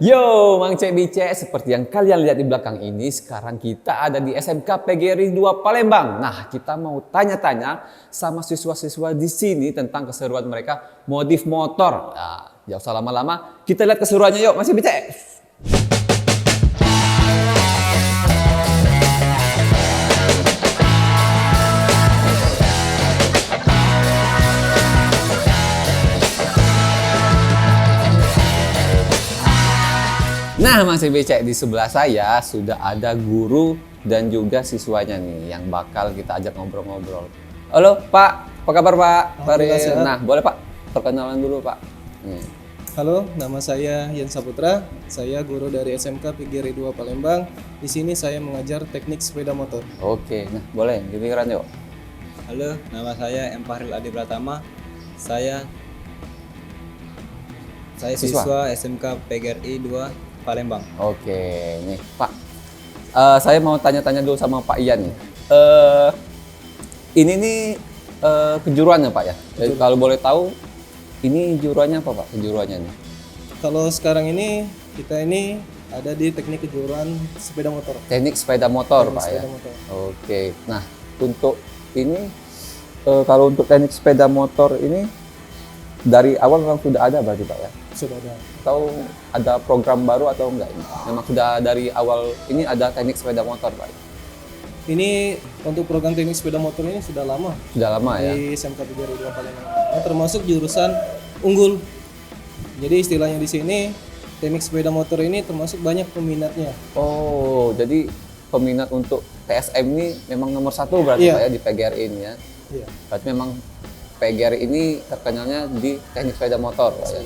Yo, Mang Cek Bicek, seperti yang kalian lihat di belakang ini, sekarang kita ada di SMK PGRI 2 Palembang. Nah, kita mau tanya-tanya sama siswa-siswa di sini tentang keseruan mereka modif motor. Nah, jauh usah lama-lama, kita lihat keseruannya yuk, Mang Cek Bicek. Nah, masih becek di sebelah saya sudah ada guru dan juga siswanya nih yang bakal kita ajak ngobrol-ngobrol. Halo Pak, apa kabar Pak? Nah, boleh Pak perkenalan dulu Pak. Halo, nama saya Yen Saputra. Saya guru dari SMK PGRI 2 Palembang. Di sini saya mengajar teknik sepeda motor. Oke, nah boleh giliran yuk. Halo, nama saya M. Fahril Adi Pratama. Saya siswa SMK PGRI 2 Palembang. Oke, nih Pak. Saya mau tanya-tanya dulu sama Pak Ian nih. Ini nih kejuruannya Pak ya. Jadi kalau boleh tahu ini juruannya apa Pak? Kejuruannya nih. Kalau sekarang ini kita ini ada di teknik kejuruan sepeda motor. Teknik sepeda motor Pak ya. Sepeda motor. Oke. Nah, untuk ini kalau untuk teknik sepeda motor ini dari awal memang sudah ada berarti Pak ya? Sudah ada. Atau ada program baru atau enggak ini? Memang sudah dari awal ini ada teknik sepeda motor Pak? Ini untuk program teknik sepeda motor ini sudah lama Sudah lama ya? di SMK PGRI 2 Palembang. Nah, termasuk jurusan unggul. Jadi istilahnya di sini teknik sepeda motor ini termasuk banyak peminatnya. Oh, jadi peminat untuk TSM ini memang nomor satu berarti Iya. Pak ya di PGRI ini ya? Iya. Berarti memang PGRI ini terkenalnya di teknik sepeda motor Pak ya?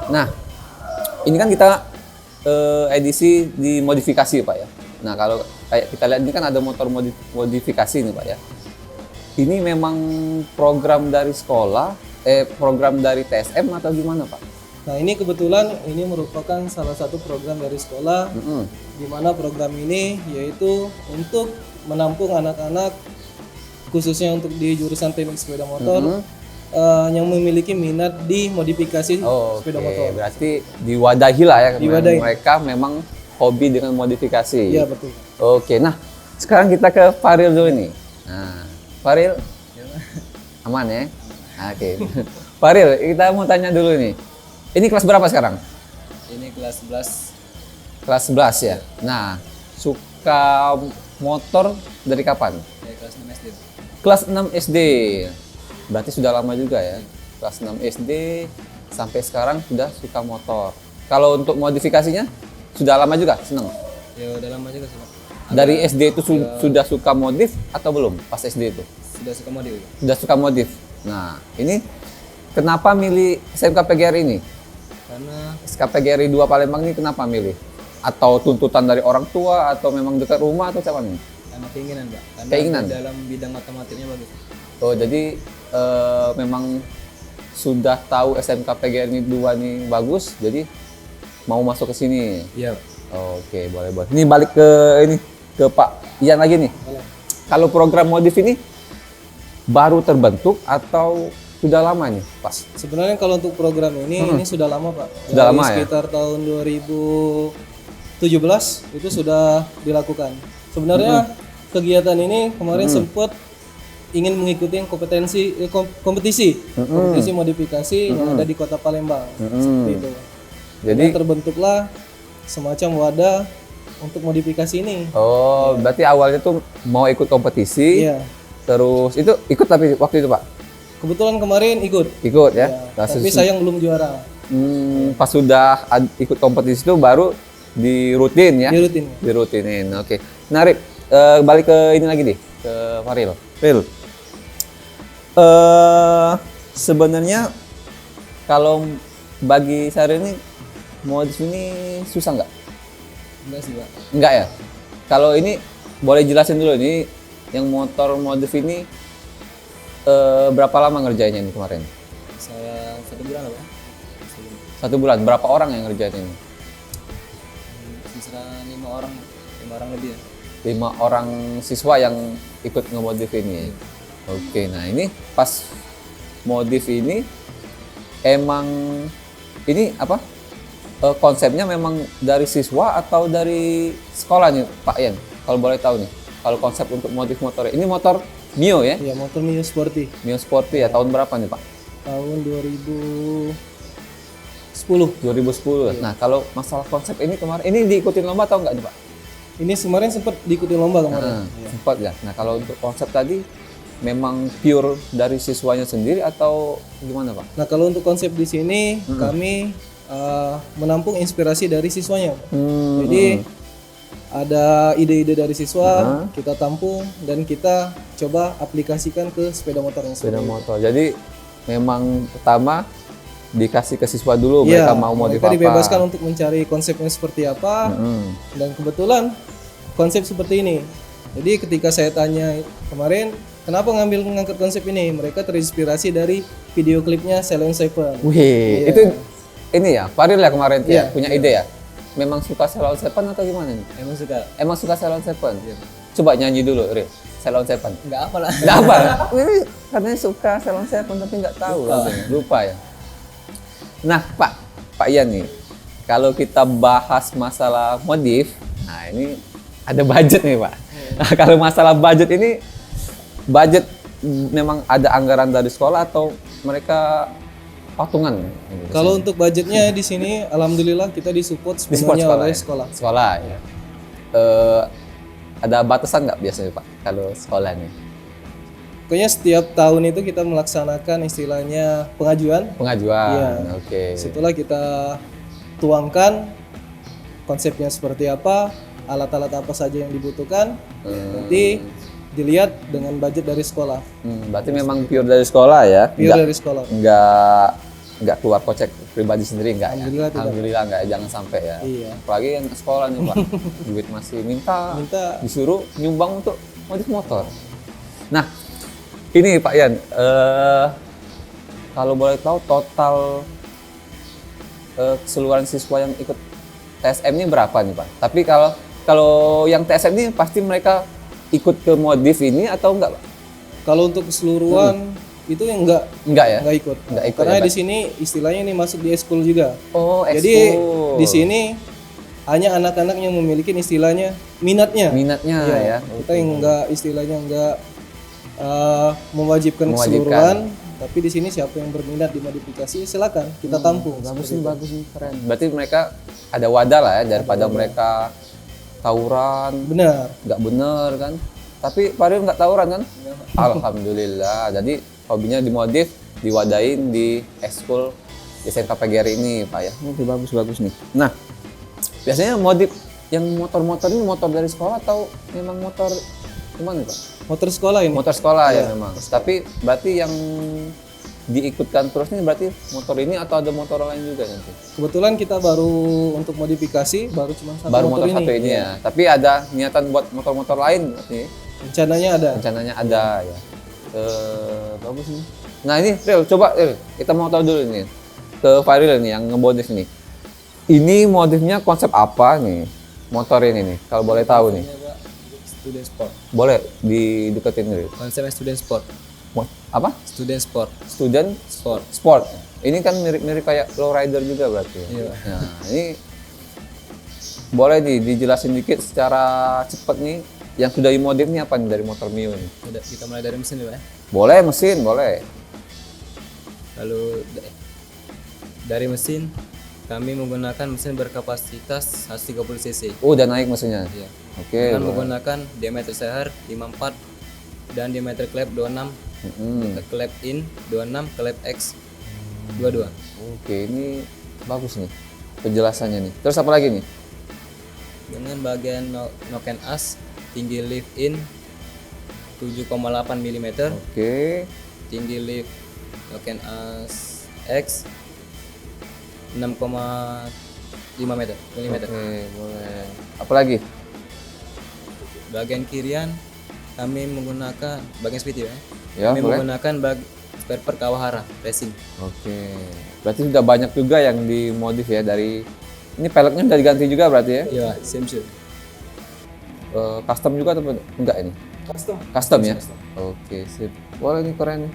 Nah, ini kan kita edisi di modifikasi Pak ya. Nah, kalau kayak kita lihat ini kan ada motor modifikasi nih Pak ya. Ini memang program dari sekolah, program dari TSM atau gimana Pak? Nah, ini kebetulan ini merupakan salah satu program dari sekolah di mana program ini yaitu untuk menampung anak-anak khususnya untuk di jurusan teknik sepeda motor yang memiliki minat di modifikasi sepeda motor. Berarti diwadahi lah ya, Diwadahi. mereka memang hobi dengan modifikasi. Iya, betul. Oke, nah sekarang kita ke Faril dulu nih. Nah, Faril, aman ya? Oke. Faril, kita mau tanya dulu nih. Ini kelas berapa sekarang? Ini kelas 11. Kelas 11 ya? Nah, suka motor dari kapan? Dari kelas 6 SD. Kelas 6 SD. Berarti sudah lama juga ya. Kelas 6 SD sampai sekarang sudah suka motor. Kalau untuk modifikasinya sudah lama juga seneng? Ya udah lama juga sih, Pak. Dari SD itu sudah suka modif atau belum pas SD itu? Sudah suka modif. Sudah suka modif. Nah, ini kenapa milih SMK PGRI ini? Karena SMK PGRI 2 Palembang ini kenapa milih? Atau tuntutan dari orang tua atau memang dekat rumah atau siapa nih? karena keinginan, Pak. Karena Keinginan? dalam bidang matematiknya bagus. Oh, jadi memang sudah tahu SMK PGRI 2 ini bagus, jadi mau masuk ke sini. Iya. Oke, boleh. Ini balik ke ini ke Pak Ian lagi nih. Kalau program modif ini baru terbentuk atau sudah lama nih, Pas? Sebenarnya kalau untuk program ini sudah lama, Pak. Sudah Dari lama ya? sekitar tahun 2017 itu sudah dilakukan. Sebenarnya kegiatan ini kemarin sempat ingin mengikuti kompetisi modifikasi yang ada di Kota Palembang. Seperti itu. Jadi terbentuklah semacam wadah untuk modifikasi ini. oh, berarti awalnya tuh mau ikut kompetisi. Iya. Terus itu ikut tapi waktu itu, Pak? Kebetulan kemarin ikut. Ikut ya. Ya, tapi sayang belum juara. Pas sudah ikut kompetisi itu baru dirutin ya. Dirutin. Dirutinin. Oke. Nah, Rip, balik ke ini lagi deh, ke Faril. Faril. Sebenarnya kalau bagi saya ini modif ini susah nggak? Enggak sih, Pak. Enggak ya? Kalau ini boleh jelasin dulu nih, yang motor modif ini berapa lama ngerjainnya nih kemarin? Saya 1 bulan lah, Pak. 1 bulan. Berapa orang yang ngerjain ini? Sisa 5 orang lebih ya. 5 orang siswa yang ikut ngemodif ini. Oke, nah ini pas modif ini emang ini apa? konsepnya memang dari siswa atau dari sekolah nih Pak Ian? Kalau boleh tahu nih, kalau konsep untuk modif motor ini motor Mio ya? Ya, motor Mio Sporty Mio Sporty ya, tahun berapa nih Pak? tahun 2010. 2010. Nah, kalau masalah konsep ini kemarin, ini diikutin lomba atau enggak nih Pak? Ini kemarin sempat diikuti lomba kemarin. Sempat ya. Nah, kalau untuk konsep tadi memang pure dari siswanya sendiri atau gimana Pak? Nah, kalau untuk konsep di sini kami menampung inspirasi dari siswanya. Jadi ada ide-ide dari siswa, kita tampung dan kita coba aplikasikan ke sepeda motornya. Sepeda motor. Jadi memang pertama dikasih ke siswa dulu Iya, mereka mau modif mereka apa. dibebaskan untuk mencari konsepnya seperti apa. Dan kebetulan konsep seperti ini. Jadi ketika saya tanya kemarin, kenapa ngangkat konsep ini? Mereka terinspirasi dari video klipnya Ceylon Seven. Wih, itu ini ya, Faril ya kemarin tuh ya, Iya, punya ide ya. Memang suka Ceylon Seven atau gimana nih? Emang suka. Emang suka Ceylon Seven? Coba nyanyi dulu, Ril. Ceylon Seven. Nggak apa lah. Nggak apa? Ini katanya suka Ceylon Seven tapi nggak tahu. Lupa ya. Nah, Pak Ian nih, kalau kita bahas masalah modif, nah ini ada budget nih Pak. Nah, kalau masalah budget ini, budget memang ada anggaran dari sekolah atau mereka patungan? Kalau untuk budgetnya di sini, alhamdulillah kita disupport sepenuhnya oleh ya? sekolah. Sekolah ya. Ada batasan nggak biasanya Pak kalau sekolah nih? Pokoknya setiap tahun itu kita melaksanakan istilahnya pengajuan. Pengajuan, Iya. oke. Setelah kita tuangkan konsepnya seperti apa, alat-alat apa saja yang dibutuhkan, nanti dilihat dengan budget dari sekolah. Berarti memang pure dari sekolah ya? Pure dari sekolah. Nggak keluar kocek pribadi sendiri nggak ya? Alhamdulillah tidak. Alhamdulillah nggak, jangan sampai ya. Iya. Apalagi yang sekolah nih Pak, duit masih minta, Minta. disuruh nyumbang untuk modif motor. Nah, ini Pak Ian, kalau boleh tahu total keseluruhan siswa yang ikut TSM ini berapa nih Pak? Tapi kalau yang TSM ini pasti mereka ikut ke modif ini atau enggak Pak? Kalau untuk keseluruhan itu yang Enggak ya? enggak ikut. Nggak ikut Karena ya, di sini istilahnya ini masuk di ekskul juga. Oh, Jadi ekskul. di sini hanya anak-anak yang memiliki istilahnya minatnya. Minatnya Iya, ya. Kita yang enggak istilahnya enggak mewajibkan Mewajibkan. keseluruhan, tapi di sini siapa yang berminat dimodifikasi silakan kita tampung. Bagus nih, keren. Berarti mereka ada wadah lah ya daripada mereka tawuran, Benar. nggak bener kan? Tapi Faril nggak tawuran kan? Alhamdulillah. Jadi hobinya dimodif, diwadain di ekskul SMK PGRI ini Pak ya. Ini bagus nih. Nah, biasanya modif yang motor-motor ini motor dari sekolah atau memang motor gimana Pak? Motor sekolah ini. Motor sekolah ya memang. Tapi berarti yang diikutkan terus nih berarti motor ini atau ada motor lain juga nanti? Kebetulan kita baru untuk modifikasi baru cuma satu Baru motor motor satu ini ya. Tapi ada niatan buat motor-motor lain berarti? Rencananya ada. Rencananya ada ya. Bagus nih. Nah ini Ril, coba Ril, kita mau tahu dulu nih ke Faril nih yang ngebodif nih. Ini modifnya konsep apa nih? Motor ini nih, kalau boleh tahu nih. Student sport. Boleh dideketin Ril. Konsepnya student sport. Apa? Student sport. Student Sport. sport. Ini kan mirip-mirip kayak lowrider juga berarti. Iya. Nah, ini boleh nih dijelasin dikit secara cepat nih yang sudah dimodif nih apa nih dari motor Mio ini? Kita mulai dari mesin dulu ya. Boleh mesin, boleh. Lalu dari mesin kami menggunakan mesin berkapasitas 130 cc. Oh, udah naik mesinnya. Iya. Oke. Dengan menggunakan diameter seher 54 dan diameter klep 26, klep in 26, klep X 22. Oke, ini bagus nih penjelasannya nih. Terus apa lagi nih? Dengan bagian knock and as tinggi lift in 7,8 mm, Oke. tinggi lift knock and as X 6,5 mm. Oke, boleh. Apa lagi? Bagian kirian kami menggunakan bagian speed ya. Ya, Kami boleh. menggunakan spare part Kawahara racing. Oke. Berarti sudah banyak juga yang dimodif ya dari ini peleknya udah diganti juga berarti ya? Iya, same shoe. Custom juga atau enggak ini? Custom. Custom ya? Oke, sip. Boleh nih keren nih.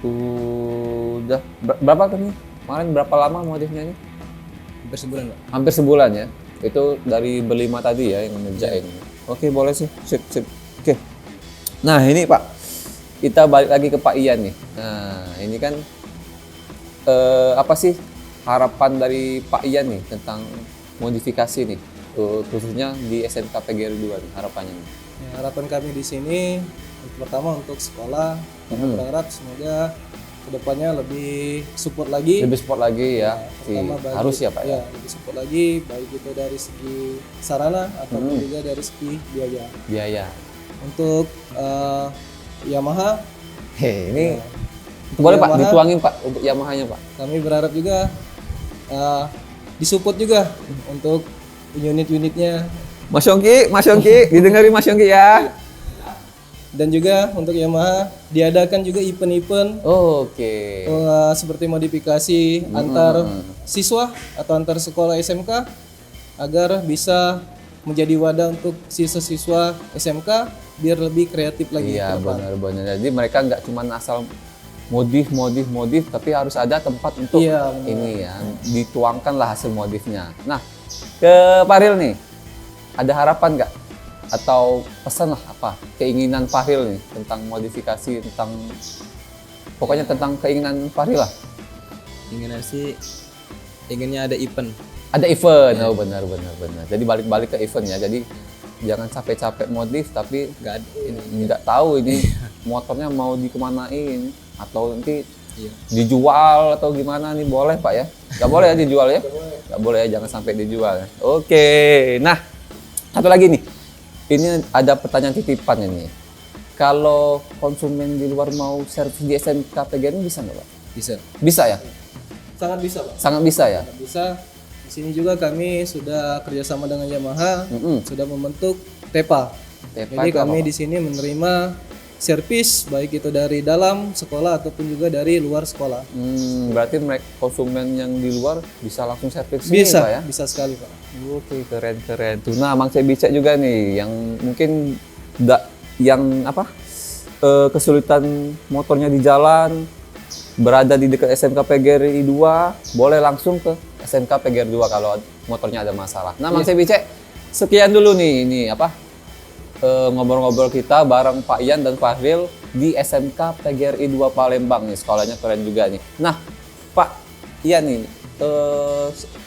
Udah berapa kan nih? Kemarin berapa lama modifnya nih? hampir sebulan Pak. Hampir sebulan ya. Itu dari berlima tadi ya yang ngerjain. Oke, boleh sih. Sip, sip. Oke. Nah, ini Pak. Kita balik lagi ke Pak Ian nih. Nah, ini kan apa sih harapan dari Pak Ian nih tentang modifikasi nih, khususnya di SMK PGRI 2 nih, harapannya nih. Ya, harapan kami di sini pertama untuk sekolah, kita berharap semoga kedepannya lebih support lagi. Lebih support lagi ya. Pertama Harus ya Pak ya. lebih support lagi, baik itu dari segi sarana ataupun juga dari segi biaya. Biaya. Untuk Yamaha, Ini boleh Pak Yamaha, dituangin Pak untuk Yamaha-nya Pak. kami berharap juga disupport juga untuk unit-unitnya, Mas Yongki, didengarin Mas Yongki ya. dan juga untuk Yamaha diadakan juga event-event Oke. seperti modifikasi antar siswa atau antar sekolah SMK agar bisa menjadi wadah untuk siswa-siswa SMK biar lebih kreatif lagi. Iya ke depan. benar-benar. Jadi mereka nggak cuma asal modif, tapi harus ada tempat untuk Iya, benar. ini ya, dituangkan lah hasil modifnya. Nah, ke Fahril nih, ada harapan nggak? Atau pesan lah apa? Keinginan Fahril nih tentang modifikasi, pokoknya tentang keinginan Fahril lah. Inginnya ada event. Ada event, oh benar. Jadi balik-balik ke event ya. Jadi jangan capek-capek modif tapi nggak tahu ini motornya mau dikemanain atau nanti dijual atau gimana nih, boleh Pak ya? Nggak boleh ya dijual ya? Nggak boleh ya, jangan sampai dijual. Oke, nah satu lagi nih, ini ada pertanyaan titipan ini. Kalau konsumen di luar mau servis di SMK PGRI bisa nggak Pak? Bisa. Bisa ya? Sangat bisa, Pak. Sangat bisa ya? Sangat bisa. Di sini juga kami sudah kerjasama dengan Yamaha, sudah membentuk TEPA. Jadi itu kami apa, Pak? di sini menerima servis baik itu dari dalam sekolah ataupun juga dari luar sekolah. Berarti mereka konsumen yang di luar bisa langsung servis sini Bisa, Pak ya? bisa sekali, Pak. Oke, keren. Tuh, nah, Mang saya bicara juga nih, yang mungkin kesulitan motornya di jalan, berada di dekat SMK PGRI 2, boleh langsung ke SMK PGRI 2 kalau motornya ada masalah. Nah, Mang saya bicara, sekian dulu nih, ngobrol-ngobrol kita bareng Pak Ian dan Fahril di SMK PGRI 2 Palembang nih, sekolahnya keren juga nih. Nah, Pak Ian nih,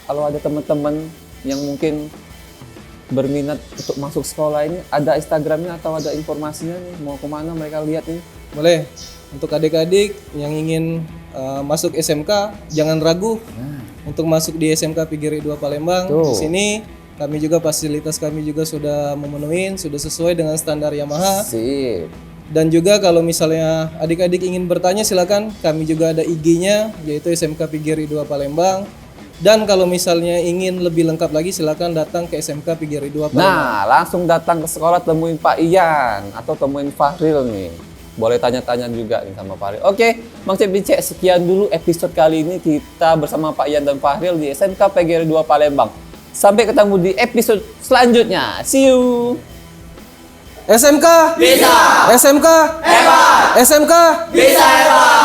kalau ada teman-teman yang mungkin berminat untuk masuk sekolah ini, ada Instagramnya atau ada informasinya nih, mau kemana mereka lihat nih? Boleh. Untuk adik-adik yang ingin masuk SMK, jangan ragu untuk masuk di SMK PGRI 2 Palembang. Tuh. Di sini kami juga fasilitas kami juga sudah memenuhi, sudah sesuai dengan standar Yamaha. Sip. Dan juga kalau misalnya adik-adik ingin bertanya silakan, kami juga ada IG-nya yaitu SMK PGRI 2 Palembang. Dan kalau misalnya ingin lebih lengkap lagi silakan datang ke SMK PGRI 2 Palembang. Nah, langsung datang ke sekolah temuin Pak Ian atau temuin Fahril nih. Boleh tanya-tanya juga nih sama Fahril. Oke, Mang Cep Dicek, sekian dulu episode kali ini kita bersama Pak Ian dan Fahril di SMK PGRI 2 Palembang. Sampai ketemu di episode selanjutnya. See you. SMK bisa. SMK hebat. SMK bisa hebat.